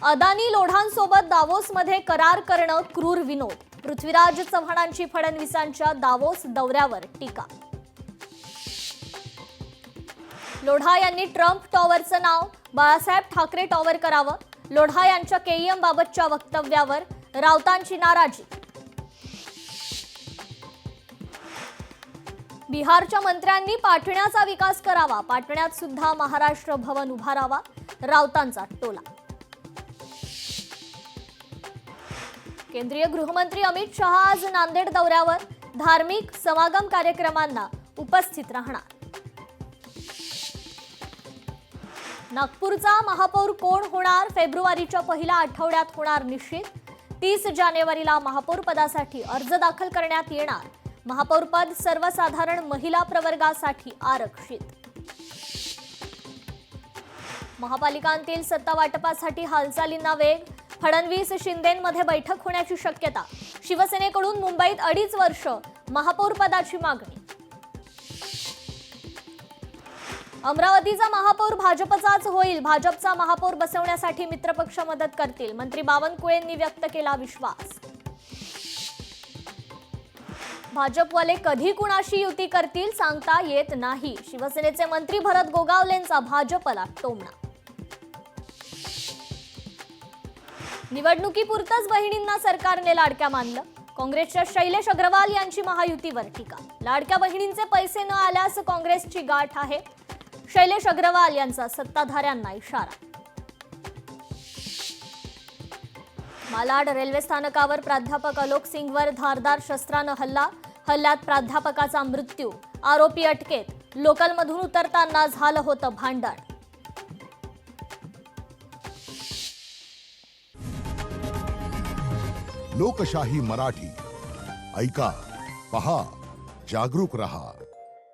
अदानी लोढांसोबत दावोसमध्ये करार करणं क्रूर विनोद. पृथ्वीराज चव्हाणांची फडणवीसांच्या दावोस दौऱ्यावर टीका. लोढा यांनी ट्रम्प टॉवरचं नाव बाळासाहेब ठाकरे टॉवर करावं. लोढा यांच्या केईएम बाबतच्या वक्तव्यावर राऊतांची नाराजी. बिहारच्या मंत्र्यांनी पाटण्याचा विकास करावा. पाटण्यात सुद्धा महाराष्ट्र भवन उभारावा. राऊतांचा टोला. केंद्रीय गृहमंत्री अमित शहा आज नांदेड दौऱ्यावर. धार्मिक समागम कार्यक्रमांना उपस्थित राहणार. नागपूरचा महापौर कोण होणार? फेब्रुवारीच्या पहिल्या आठवड्यात होणार निश्चित. 30 जानेवारीला महापौर पदासाठी अर्ज दाखल करण्यात येणार. महापौरपद सर्वसाधारण महिला प्रवर्गासाठी आरक्षित. महापालिकांतील सत्ता वाटपासाठी हालचालींना वेग. फडणवीस शिंदेंमध्ये बैठक होण्याची शक्यता. शिवसेनेकडून मुंबईत 2.5 वर्ष महापौर पदाची मागणी. अमरावतीचा महापौर भाजपचाच होईल. भाजपचा महापौर बसवण्यासाठी मित्रपक्ष मदत करतील. मंत्री बावनकुळेंनी व्यक्त केला विश्वास. भाजपवाले कधी कुणाशी युती करतील सांगता येत नाही. शिवसेनेचे मंत्री भरत गोगावलेंचा भाजपला टोमणा. निवडणुकीपुरतच बहिणींना सरकारने लाडक्या मानलं. काँग्रेसच्या शैलेश अग्रवाल यांची महायुतीवर टीका. लाडक्या बहिणींचे पैसे न आल्यास काँग्रेसची गाठ आहे. शैलेश अग्रवाल यांचा सत्ताधाऱ्यांना इशारा. मालाड रेल्वे स्थानकावर प्राध्यापक आलोक सिंगवर धारदार शस्त्रानं हल्ला. हल्ल्यात प्राध्यापकाचा मृत्यू. आरोपी अटकेत. लोकलमधून उतरताना झालं होतं भांडण. लोकशाही मराठी ऐका, पहा, जागरूक रहा.